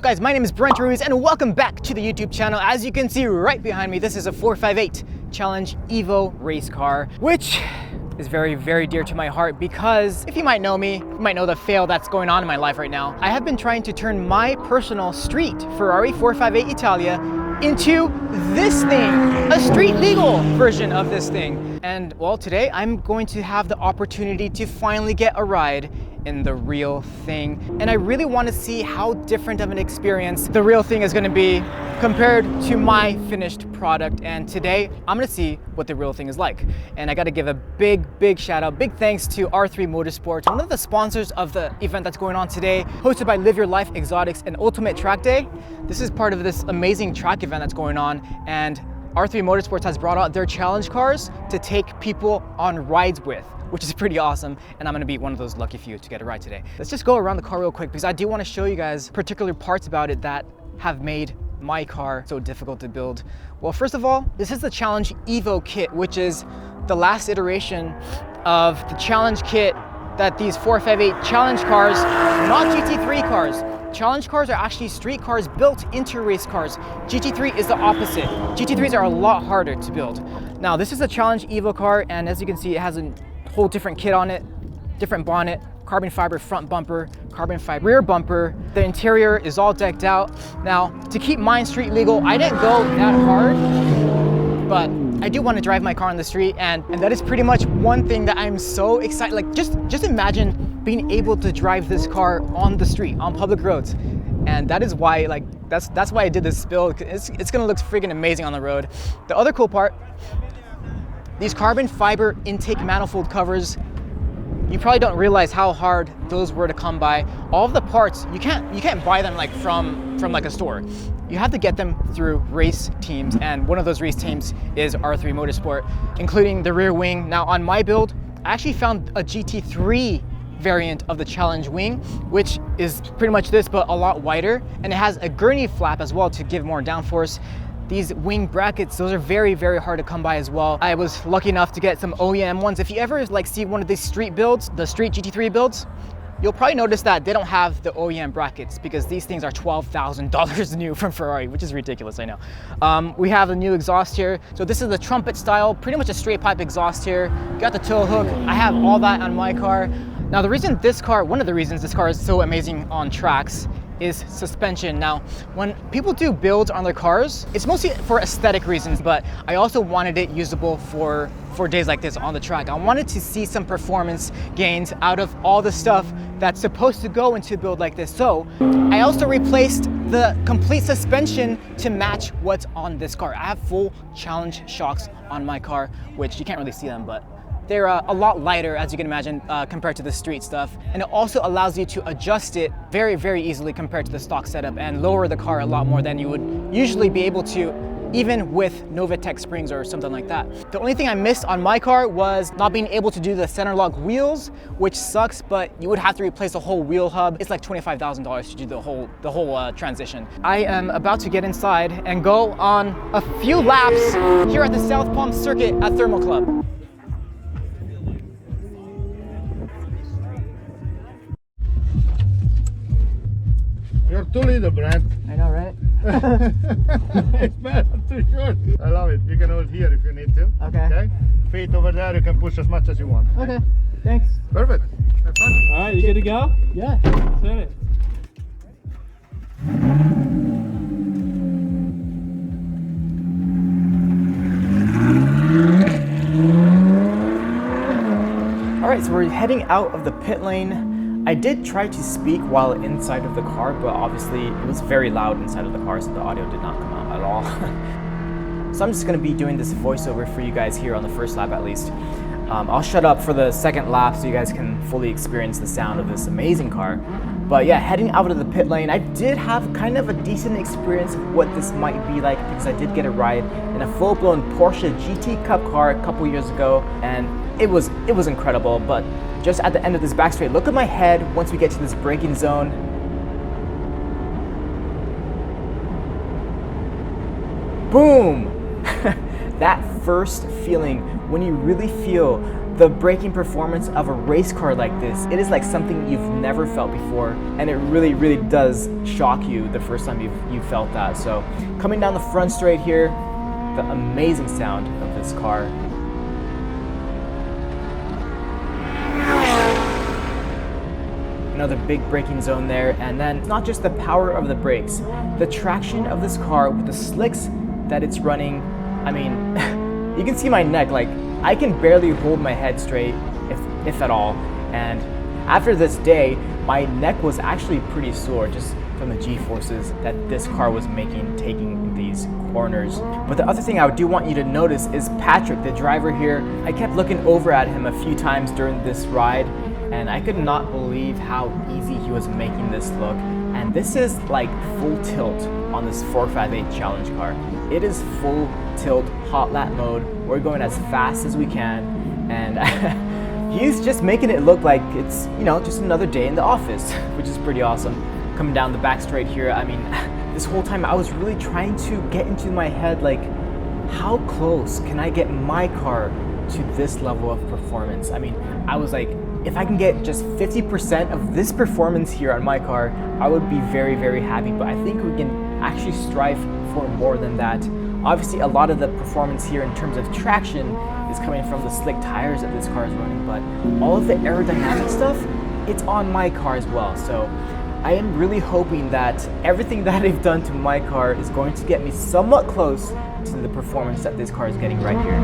guys, my name is Brent Ruiz and welcome back to the YouTube channel. As you can see right behind me, this is a 458 Challenge Evo race car, which is very, very dear to my heart because if you might know me, you might know the fail that's going on in my life right now. I have been trying to turn my personal street Ferrari 458 Italia into this thing, a street legal version of this thing. And well, today I'm going to have the opportunity to finally get a ride in the real thing. And I really want to see how different of an experience the real thing is going to be compared to my finished product. And today I'm going to see what the real thing is like. And I got to give a big shout out, big thanks to R3 Motorsports, one of the sponsors of the event that's going on today, hosted by Live Your Life Exotics and Ultimate Track Day. This is part of this amazing track event that's going on, and R3 Motorsports has brought out their challenge cars to take people on rides with, which is pretty awesome, and I'm gonna be one of those lucky few to get a ride today. Let's just go around the car real quick because I do want to show you guys particular parts about it that have made my car so difficult to build. Well, first of all, this is the Challenge Evo kit, which is the last iteration of the challenge kit that these 458 challenge cars, not GT3 cars. Challenge cars are actually street cars built into race cars. GT3 is the opposite. GT3s are a lot harder to build. Now, this is a Challenge Evo car, and as you can see, it has a whole different kit on it, different bonnet, carbon fiber front bumper, carbon fiber rear bumper. The interior is all decked out. Now, to keep mine street legal, I didn't go that hard, but I do want to drive my car on the street, and that is pretty much one thing that I'm so excited. Like, just imagine being able to drive this car on the street, on public roads. And that is why, like, that's why I did this build. It's gonna look freaking amazing on the road. The other cool part, these carbon fiber intake manifold covers, you probably don't realize how hard those were to come by. All of the parts, you can't buy them like from like a store. You have to get them through race teams, and one of those race teams is R3 Motorsport, including the rear wing. Now, on my build, I actually found a GT3 variant of the Challenge wing, which is pretty much this but a lot wider, and it has a gurney flap as well to give more downforce. These wing brackets, those are very, very hard to come by as well. I was lucky enough to get some OEM ones. If you ever like see one of these street builds, the street GT3 builds, you'll probably notice that they don't have the OEM brackets because these things are $12,000 new from Ferrari, which is ridiculous, I know. We have a new exhaust here. So this is the trumpet style, pretty much a straight pipe exhaust here. Got the tow hook. I have all that on my car. Now, one of the reasons this car is so amazing on tracks is suspension. Now, when people do builds on their cars, it's mostly for aesthetic reasons, but I also wanted it usable for days like this on the track. I wanted to see some performance gains out of all the stuff that's supposed to go into a build like this. So I also replaced the complete suspension to match what's on this car. I have full Challenge shocks on my car, which you can't really see them, but they're a lot lighter, as you can imagine, compared to the street stuff. And it also allows you to adjust it very, very easily compared to the stock setup and lower the car a lot more than you would usually be able to, even with Novatec springs or something like that. The only thing I missed on my car was not being able to do the center lock wheels, which sucks, but you would have to replace the whole wheel hub. It's like $25,000 to do the whole transition. I am about to get inside and go on a few laps here at the South Palm Circuit at Thermal Club. You're too little, Brent. I know, right? It's better too short. I love it. You can hold here if you need to. Okay. Feet over there, you can push as much as you want. Okay, thanks. Perfect. Have fun. All right, you good to go? Yeah. Set it. All right, so we're heading out of the pit lane. I did try to speak while inside of the car, but obviously it was very loud inside of the car, so the audio did not come out at all. So I'm just gonna be doing this voiceover for you guys here on the first lap at least. I'll shut up for the second lap so you guys can fully experience the sound of this amazing car. But yeah, heading out of the pit lane, I did have kind of a decent experience of what this might be like because I did get a ride in a full-blown Porsche GT Cup car a couple years ago, and it was incredible. But just at the end of this back straight, look at my head once we get to this braking zone. Boom! That first feeling when you really feel the braking performance of a race car like this, it is like something you've never felt before, and it really, really does shock you the first time you've felt that. So coming down the front straight here, the amazing sound of this car. Another big braking zone there, and then not just the power of the brakes, the traction of this car with the slicks that it's running. I mean, you can see my neck, like I can barely hold my head straight, if at all. And after this day, my neck was actually pretty sore just from the G-forces that this car was making taking these corners. But the other thing I do want you to notice is Patrick, the driver here. I kept looking over at him a few times during this ride, and I could not believe how easy he was making this look. And this is like full tilt on this 458 Challenge car. It is full tilt, hot lap mode. We're going as fast as we can, and he's just making it look like it's, you know, just another day in the office, which is pretty awesome. Coming down the back straight here, I mean, this whole time I was really trying to get into my head, like, how close can I get my car to this level of performance? I mean, I was like, if I can get just 50% of this performance here on my car, I would be very, very happy. But I think we can actually strive for more than that. Obviously, a lot of the performance here in terms of traction is coming from the slick tires that this car is running, but all of the aerodynamic stuff, it's on my car as well. So I am really hoping that everything that I've done to my car is going to get me somewhat close to the performance that this car is getting right here.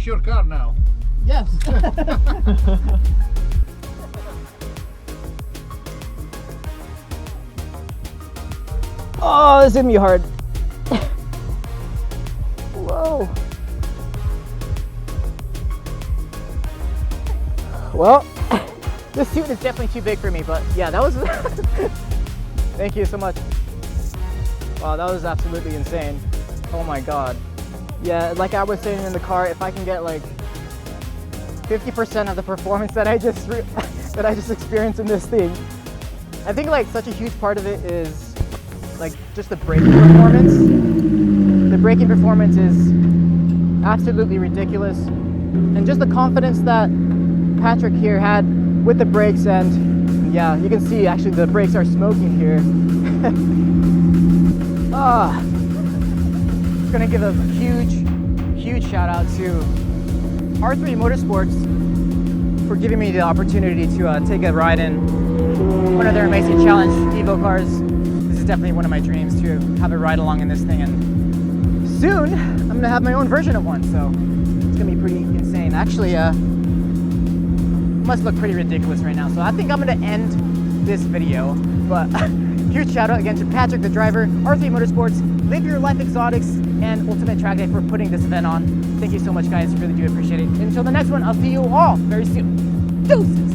Your car now. Yes. Oh, this is gonna be hard. Whoa. Well, this suit is definitely too big for me, but yeah, that was thank you so much. Wow, that was absolutely insane. Oh my god. Yeah, like I was saying in the car, if I can get like 50% of the performance that I just experienced in this thing, I think like such a huge part of it is like just the braking performance. The braking performance is absolutely ridiculous, and just the confidence that Patrick here had with the brakes, and yeah, you can see actually the brakes are smoking here. Gonna give a huge shout out to R3 Motorsports for giving me the opportunity to take a ride in one of their amazing Challenge Evo cars. This is definitely one of my dreams to have a ride along in this thing, and soon I'm gonna have my own version of one, so it's gonna be pretty insane. Actually, must look pretty ridiculous right now, so I think I'm gonna end this video, but huge shout out again to Patrick, the driver, R3 Motorsports, Live Your Life Exotics, and Ultimate Track Day for putting this event on. Thank you so much, guys. Really do appreciate it. Until the next one, I'll see you all very soon. Deuces!